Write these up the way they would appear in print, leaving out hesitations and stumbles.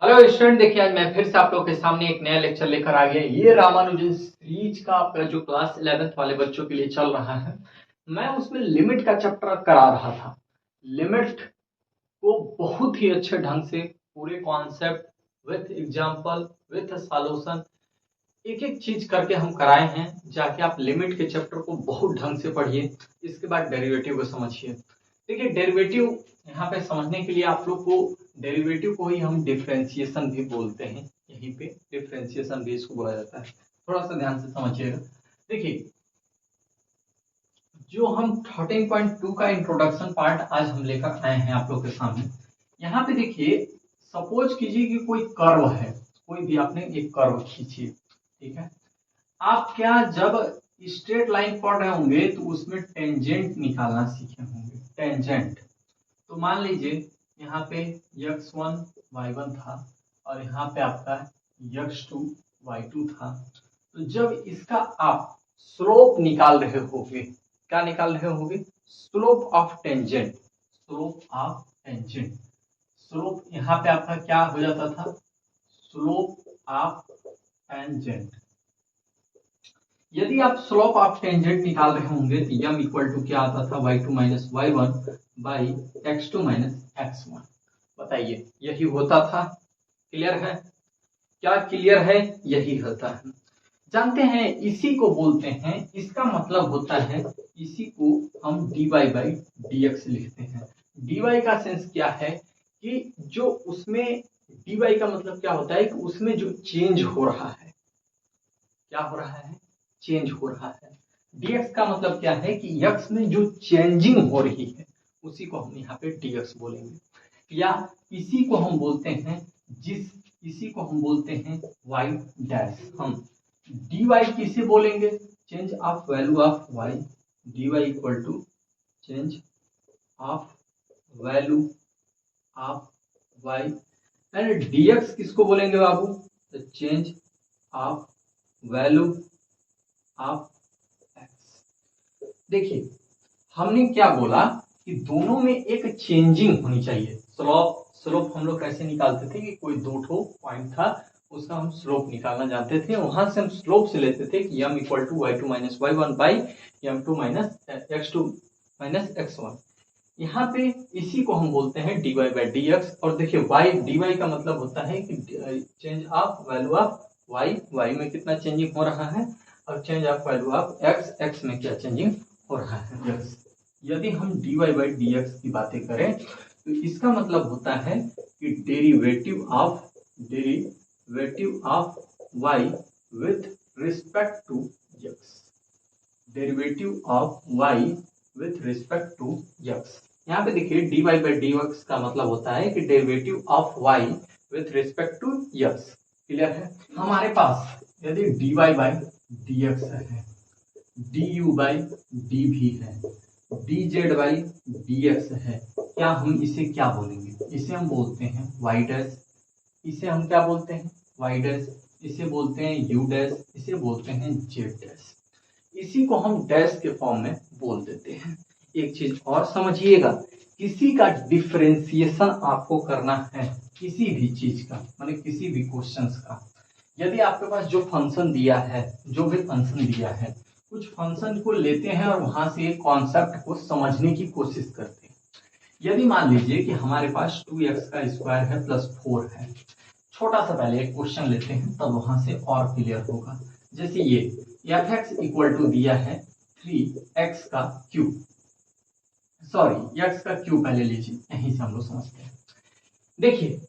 Hello student, देखिए आज मैं फिर से आप लोग के सामने एक नया लेक्चर लेकर आ गया। ये रामानुजन सीरीज का आपका जो क्लास 11th वाले बच्चों के लिए चल रहा है, मैं उसमें लिमिट का चैप्टर करा रहा था। लिमिट को बहुत ही अच्छे ढंग से पूरे concept with example with solution एक एक चीज करके हम कराए हैं। जाके आप लिमिट के चैप्टर को बहुत ढंग से पढ़िए, इसके बाद डेरिवेटिव को समझिए। देखिए डेरिवेटिव यहाँ पे समझने के लिए आप लोग को डेरिवेटिव को ही हम डिफरेंशिएशन भी बोलते हैं। यहीं पे डिफरेंशिएशन भी इसको बोला जाता है। थोड़ा सा ध्यान से समझिएगा। देखिए जो हम 13.2 का इंट्रोडक्शन पार्ट आज हम लेकर आए हैं आप लोग के सामने। यहाँ पे देखिए, सपोज कीजिए कि कोई कर्व है, कोई भी आपने एक कर्व खींचिए, ठीक है। आप क्या जब स्ट्रेट लाइन पढ़ रहे होंगे तो उसमें टेंजेंट निकालना सीखे होंगे। टेंजेंट तो मान लीजिए यहाँ पे x1 y1 था और यहाँ पे आपका x2 y2 था। तो जब इसका आप स्लोप निकाल रहे होगे, क्या निकाल रहे होगे? Slope of tangent. Slope of tangent, slope यहाँ पे आपका क्या हो जाता था? Slope of tangent. यदि आप स्लोप ऑफ टेंजेंट निकाल रहे होंगे तो यम इक्वल टू क्या आता था? y2 minus Y one by x2 minus x1। बताइए, यही होता था। क्लियर है? क्या क्लियर है? यही होता है। जानते हैं इसी को बोलते हैं, इसका मतलब होता है, इसी को हम dy बाई dx लिखते हैं। dy का सेंस क्या है कि जो उसमें dy का मतलब क्या होता है कि उसमें जो चेंज हो रहा है, क्या हो रहा है? चेंज हो रहा है। dx का मतलब क्या है कि x में जो चेंजिंग हो रही है उसी को हम यहाँ पे dx बोलेंगे। या इसी को हम बोलते हैं, इसी को हम बोलते हैं y डैश। हम dy किसे बोलेंगे? Change of value of y। dy equal to change of value of y। And dx किसको बोलेंगे बाबू? Change of value of x। देखिए हमने क्या बोला कि दोनों में एक चेंजिंग होनी चाहिए। स्लोप स्लोप हम लोग कैसे निकालते थे कि कोई दो ठो पॉइंट था, उसका हम स्लोप निकालना जानते थे। वहां से हम स्लोप से लेते थे कि m equal to Y two minus Y one by M two minus X two minus X one. यहाँ पे इसी को हम बोलते हैं dy बाई डी एक्स। और देखिए y dy का मतलब होता है कि change of value of y। y में कितना चेंजिंग हो रहा है, और change of value of x। x में क्या चेंजिंग हो रहा है? yes। यदि हम dy बाई डी एक्स की बातें करें तो इसका मतलब होता है कि derivative of y with respect to x। Derivative of y with respect to x। यहाँ पे देखिए dy बाई डी एक्स का मतलब होता है कि derivative of y with respect to x। Clear है? हमारे पास यदि dy बाई dx है, du बाई dv है, dz बाई dx है, क्या हम इसे क्या बोलेंगे? इसे हम बोलते हैं y डैश। इसे हम क्या बोलते हैं? y dash. इसे बोलते हैं u डैश। इसे बोलते हैं z डैश। इसी को हम डैश के फॉर्म में बोल देते हैं। एक चीज और समझिएगा, किसी का डिफरेंशिएशन आपको करना है, किसी भी चीज का, माने किसी भी क्वेश्चंस का। यदि आपके पास जो फंक्शन दिया है, जो भी फंक्शन दिया है, कुछ फंक्शन को लेते हैं और वहां से एक कॉन्सेप्ट को समझने की कोशिश करते हैं। यदि मान लीजिए कि हमारे पास 2x का स्क्वायर है प्लस 4 है। छोटा सा पहले एक क्वेश्चन लेते हैं, तब वहां से और क्लियर होगा। जैसे ये एफ एक्स इक्वल टू दिया है 3x का क्यूब। सॉरी, x का क्यूब पहले लीजिए, यहीं से हम लोग समझते हैं। देखिए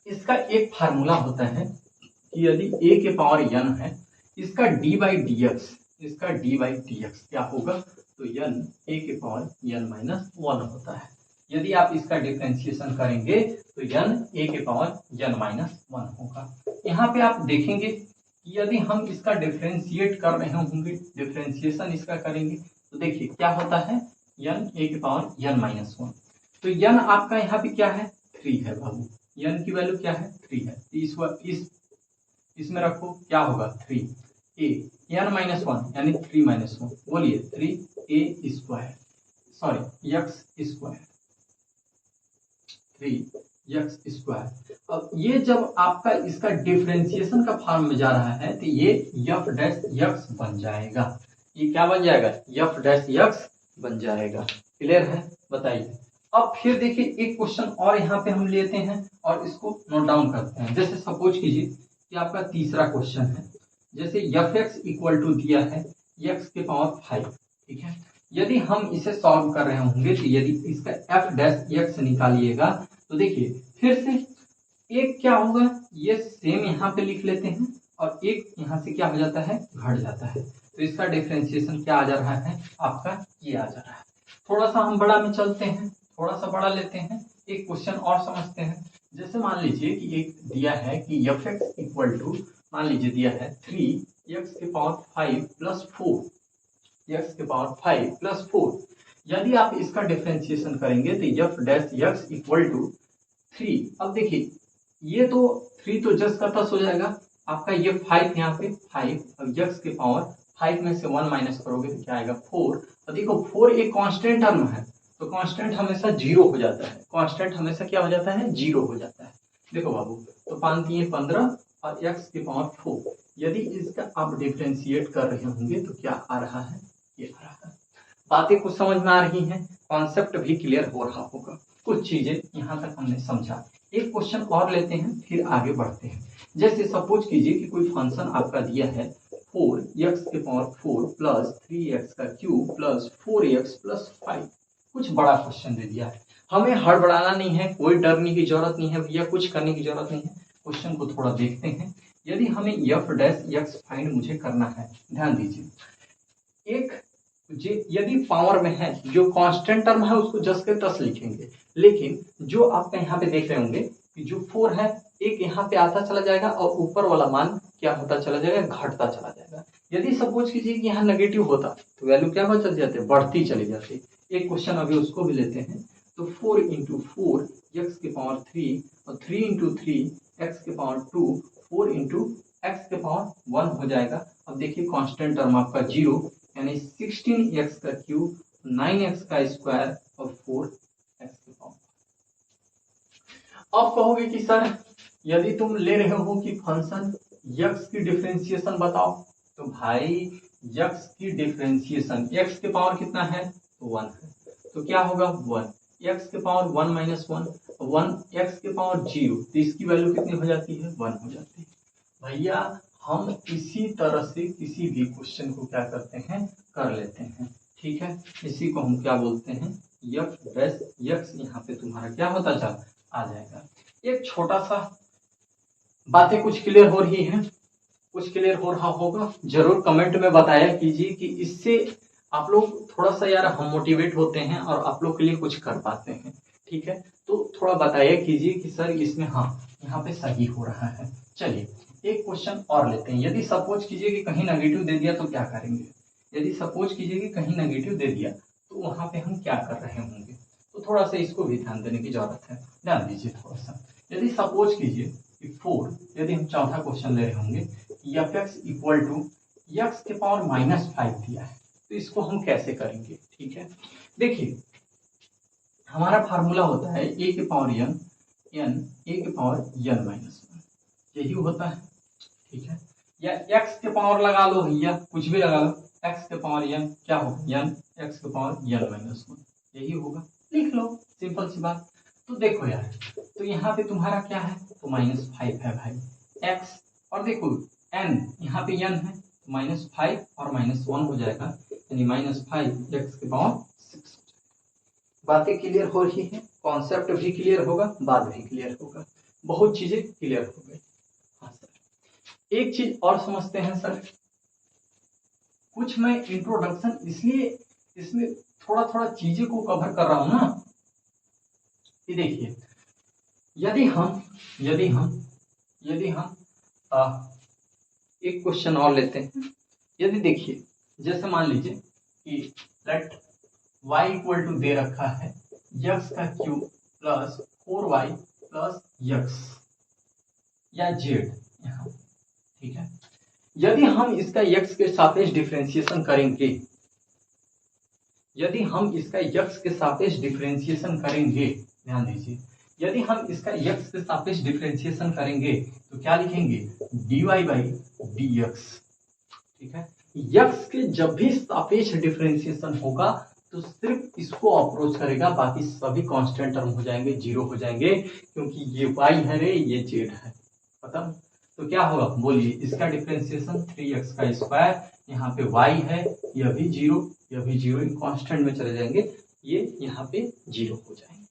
इसका एक फार्मूला होता है कि यदि a के पावर n है, इसका d बाई डी एक्स, इसका d बाई डी एक्स क्या होगा? तो n a के पावर n माइनस वन होता है। यदि आप इसका डिफरेंशिएशन करेंगे तो n a के पावर n माइनस वन होगा। यहाँ पे आप देखेंगे कि यदि हम इसका डिफरेंशिएट कर रहे होंगे, डिफरेंशिएशन इसका करेंगे, तो देखिए क्या होता है? n a के पावर n माइनस वन। तो n आपका यहाँ पे क्या है? 3 है बाबू। n की वैल्यू क्या है? 3 है। इसमें रखो, क्या होगा? 3 a n माइनस वन यानी 3 माइनस वन। बोलिए 3 a square, sorry x square, 3 x square. अब ये जब आपका इसका डिफरेंशिएशन का फॉर्म में जा रहा है तो ये एफ डैश एक्स बन जाएगा। ये क्या बन जाएगा? एफ डैश एक्स बन जाएगा। क्लियर है? बताइए। अब फिर देखिए एक क्वेश्चन और यहाँ पे हम लेते हैं और इसको नोट डाउन करते हैं। जैसे सपोज कीजिए कि आपका तीसरा क्वेश्चन है, जैसे एफ एक्स इक्वल टू दिया है एक्स के पावर 5, ठीक है। यदि हम इसे सॉल्व कर रहे होंगे तो यदि इसका एफ डैश एक्स निकालिएगा तो देखिए फिर से एक क्या होगा, ये सेम यहाँ पे लिख लेते हैं और एक यहाँ से क्या हो जाता है, घट जाता है। तो इसका डिफरेंशिएशन क्या आ जा रहा है आपका, ये आ जा रहा है। थोड़ा सा हम बड़ा में चलते हैं, थोड़ा सा बड़ा लेते हैं, एक क्वेश्चन और समझते हैं। जैसे मान लीजिए कि एक दिया है कि एफ एक्स इक्वल टू, मान लीजिए दिया है 3 एक्स के पावर 5 प्लस 4 एक्स के पावर 5 प्लस 4। यदि आप इसका डिफरेंशिएशन करेंगे तो F dash X equal to 3। अब देखिए ये तो 3 तो जस्ट का तस हो जाएगा आपका, ये 5 यहाँ पे 5, अब एक्स के पावर 5 में से 1 माइनस करोगे तो क्या आएगा 4। और देखो 4 एक कांस्टेंट टर्म है तो कांस्टेंट हमेशा 0 हो जाता है, कांस्टेंट हमेशा क्या हो जाता है, 0 हो जाता है। देखो बाबू, तो 5 3 15 और एक्स के पावर 4, यदि इसका आप डिफरेंशिएट कर रहे होंगे तो क्या आ रहा है, ये आ रहा है। बातें कुछ समझ में आ रही हैं, कॉन्सेप्ट भी क्लियर हो रहा होगा, कुछ चीजें यहाँ तक हमने समझा। एक क्वेश्चन और लेते हैं फिर आगे बढ़ते हैं। जैसे सपोज कीजिए कि कोई फंक्शन आपका दिया है 4 एक्स के पावर 4 प्लस 3 एक्स का क्यूब प्लस 4 एक्स प्लस 5। कुछ बड़ा क्वेश्चन दे दिया है, हमें हड़बड़ाना नहीं है, कोई डरने की जरूरत नहीं है भैया, कुछ करने की जरूरत नहीं है। क्वेश्चन को थोड़ा देखते हैं। यदि हमें एफ डैश एक्स फाइंड मुझे करना है, ध्यान दीजिए, एक यदि पावर में है जो कांस्टेंट टर्म है उसको जस्ट के तस लिखेंगे, लेकिन जो आपका यहाँ पे देख रहे होंगे कि जो 4 है एक यहाँ पे आता चला जाएगा और ऊपर वाला मान क्या होता चला जाएगा, घटता चला जाएगा। यदि सपोज कीजिए कि यहाँ नेगेटिव होता तो वैल्यू क्या हो चल जाते, बढ़ती चली जाती। एक क्वेश्चन अभी उसको भी लेते हैं। तो 4 इंटू 4 एक्स के पावर 3 और 3 इंटू 3 एक्स के पावर 2, 4 इंटू एक्स के पावर 1 हो जाएगा। अब देखिए कांस्टेंट टर्म आपका 0, यानी 16 एक्स का क्यूब 9 एक्स का स्क्वायर और 4 एक्स के पावर। अब कहोगे कि सर यदि तुम ले रहे हो कि फंक्शन एक्स की डिफरेंशिएशन बताओ, तो भाई एक्स की डिफरेंशिएशन, एक्स के पावर कितना है तो 1 है, तो क्या होगा 1, एक्स के पावर 1 माइनस 1, 1 एक्स के पावर 0, तो इसकी वैल्यू कितनी हो जाती है, 1 हो जाती है। भैया हम इसी तरह से किसी भी क्वेश्चन को क्या करते हैं, कर लेते हैं, ठीक है। इसी को हम क्या बोलते हैं, एफ डैश एक्स, यहाँ पे तुम्हारा क्या होता चल आ जाएगा। एक छोटा सा बातें कुछ क्लियर हो रही हैं, कुछ क्लियर हो रहा होगा, जरूर कमेंट में बताया कीजिए कि इससे आप लोग थोड़ा सा यार हम मोटिवेट होते हैं और आप लोग के लिए कुछ कर पाते हैं, ठीक है। तो थोड़ा बताया कीजिए कि सर इसमें हाँ यहाँ पे सही हो रहा है। चलिए एक क्वेश्चन और लेते हैं। यदि सपोज कीजिए कि कहीं नेगेटिव दे दिया तो क्या करेंगे, यदि सपोज कीजिए कि कहीं नेगेटिव दे दिया तो वहां पे हम क्या कर रहे होंगे, तो थोड़ा सा इसको भी ध्यान देने की जरूरत है, ध्यान दीजिए थोड़ा सा। यदि सपोज कीजिए कि 4, यदि हम चौथा क्वेश्चन ले रहे होंगे, F X equal to X के पावर -5 दिया है, तो इसको हम कैसे करेंगे, ठीक है। देखिए हमारा फार्मूला होता है ए के पावर एन, ए के पावर एन माइनस 1, यही होता है, ठीक है। या एक्स के पावर लगा लो भैया, कुछ भी लगा लो, एक्स के पावर एन क्या होगा, एन एक्स के पावर एन माइनस 1, यही होगा, लिख लो, सिंपल सी बात। तो देखो यार, तो यहाँ पे तुम्हारा क्या है, तो -5 है भाई एक्स, और देखो एन यहाँ पे एन है, तो -5 और -1 हो जाएगा, यानी -5 एक्स के पावर 6। बातें क्लियर हो रही है, कॉन्सेप्ट भी क्लियर होगा, बात भी क्लियर होगा, बहुत चीजें क्लियर हो गई। हाँ सर, एक चीज और समझते हैं सर, कुछ मैं इंट्रोडक्शन इसलिए इसमें थोड़ा थोड़ा चीजें को कवर कर रहा हूं ना, ये देखिए यदि हम एक क्वेश्चन और लेते हैं। यदि देखिए जैसे मान लीजिए कि लेट y इक्वल टू दे रखा है x का cube plus 4y plus x या z यहाँ, ठीक है। यदि हम इसका x के सापेक्ष डिफरेंशिएशन करेंगे, यदि हम इसका x के सापेक्ष डिफरेंशिएशन करेंगे, ध्यान दीजिए, यदि हम इसका x के सापेक्ष डिफरेंशिएशन करेंगे तो क्या लिखेंगे, dy बाई dx। ठीक है, x के जब भी सापेक्ष डिफरेंशिएशन होगा तो सिर्फ इसको अप्रोच करेगा, बाकी सभी कांस्टेंट टर्म हो जाएंगे, जीरो हो जाएंगे, क्योंकि ये y है रे, ये z है, खत्म। तो क्या होगा बोलिए, इसका डिफरेंशिएशन 3x का स्क्वायर, यहाँ पे y है, यह भी जीरो, यह भी जीरो, इन कांस्टेंट में चले जाएंगे, ये यहाँ पे जीरो हो जाएंगे।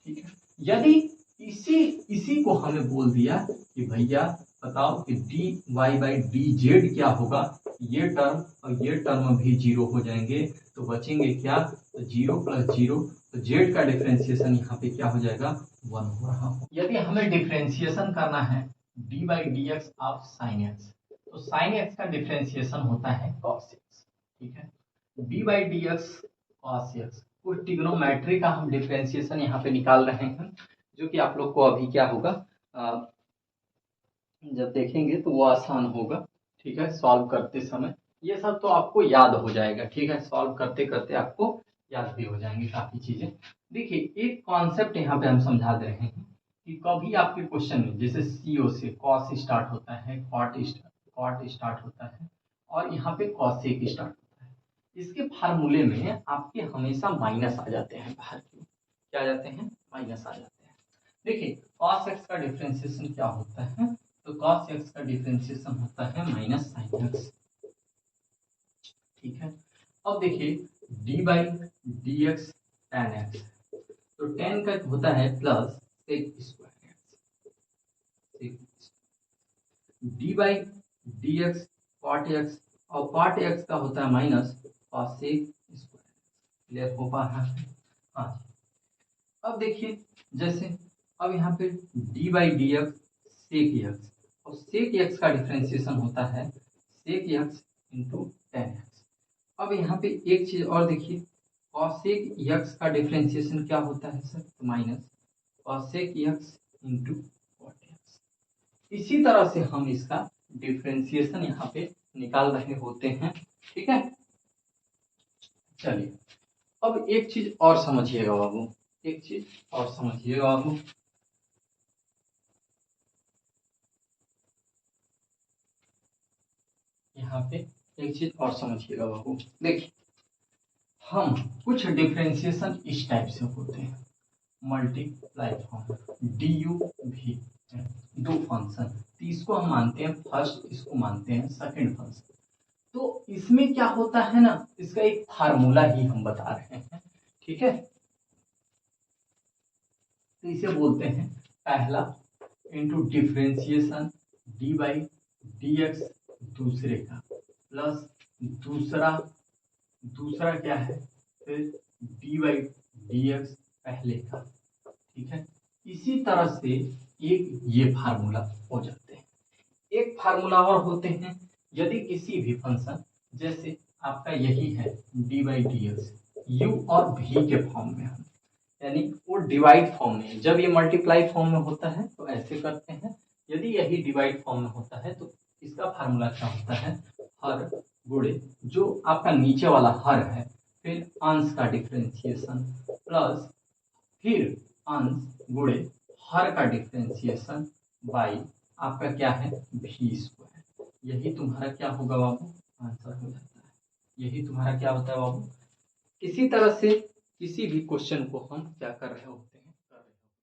ठीक है, यदि इसी को हमें बोल दिया कि भैया बताओ कि dy बाई dz क्या होगा, ये टर्म और ये टर्म भी जीरो हो जाएंगे, तो बचेंगे क्या, तो जीरो प्लस जीरो, तो z का डिफरेंशिएशन यहाँ पे क्या हो जाएगा, 1 हो रहा हो। यदि हमें डिफरेंशिएशन करना है dy by dx of sine x, तो साइन x का डिफरेंशिएशन होता है cos x। ठीक है, dy by dx cos x, कुछ ट्रिग्नोमेट्री का हम डिफरेंशिएशन यहाँ पे निकाल रहे हैं, जो कि आप लोग को अभी क्या होगा, जब देखेंगे तो वो आसान होगा। ठीक है, सॉल्व करते समय ये सब तो आपको याद हो जाएगा। ठीक है, सॉल्व करते करते आपको याद भी हो जाएंगी काफी चीजें। देखिए, एक कॉन्सेप्ट यहाँ पे हम समझा दे रहे हैं कि कभी आपके क्वेश्चन में जैसे CO से कॉस स्टार्ट होता है, कॉट स्टार्ट होता है, और यहाँ पे कॉसेक स्टार्ट होता है, इसके फार्मूले में आपके हमेशा माइनस आ जाते हैं, बाहर की क्या आ जाते हैं, माइनस आ जाते हैं। देखिए, cos x का डिफरेंशिएशन क्या होता है, तो cos x का डिफरेंशिएशन होता है माइनस साइन x। ठीक है, अब देखिए dy by dx tan x, तो tan का होता है plus sec square x, dy by dx cot x, और cot x का होता है माइनस cosec स्क्वायर। क्लियर हो पा रहा है? हाँ, अब देखिए जैसे अब यहाँ पे dy by dx sec x, और सेक x का डिफरेंशिएशन होता है sec x into tan X. अब यहाँ पे एक चीज और देखिए, कॉसेक x का डिफरेंशिएशन क्या होता है सर, तो minus cosec x into cot x। इसी तरह से हम इसका डिफरेंशिएशन यहाँ पे निकाल रहे होते हैं। ठीक है, चलिए अब एक चीज और समझिएगा बाबू, एक चीज और समझिएगा बाबू, यहाँ पे एक चीज और समझिएगा बाबू। देखिए, हम कुछ डिफरेंशिएशन इस टाइप से होते हैं, मल्टीप्लाई फॉर्म डी भी दो फंक्शन, तो इसको हम मानते हैं फर्स्ट, इसको मानते हैं सेकंड फंक्शन। तो इसमें क्या होता है ना, इसका एक फार्मूला ही हम बता रहे हैं। ठीक है, तो इसे बोलते हैं पहला into differentiation D by D x दूसरे का, प्लस दूसरा क्या है, फिर डी बाई डी एक्स पहले का। ठीक है, इसी तरह से एक ये फार्मूला हो जाते हैं। एक फार्मूला और होते हैं, यदि किसी भी फंक्शन, जैसे आपका यही है D by D x, you और भी के फॉर्म में हम, यानी वो डिवाइड फॉर्म में, जब ये मल्टीप्लाई फॉर्म में होता है तो ऐसे करते हैं, यदि यही डिवाइड फॉर्म में होता है तो इसका फार्मूला क्या होता है, हर गुणे जो आपका नीचे वाला हर है, फिर अंश का डिफरेंशिएशन, प्लस फिर अंश गुणे हर का डिफरेंशिएशन बाई आपका क्या है, भी स्क्वायर। यही तुम्हारा क्या होगा बाबू, आंसर हो जाता है। यही तुम्हारा क्या होता है बाबू। इसी तरह से किसी भी क्वेश्चन को हम क्या कर रहे हो,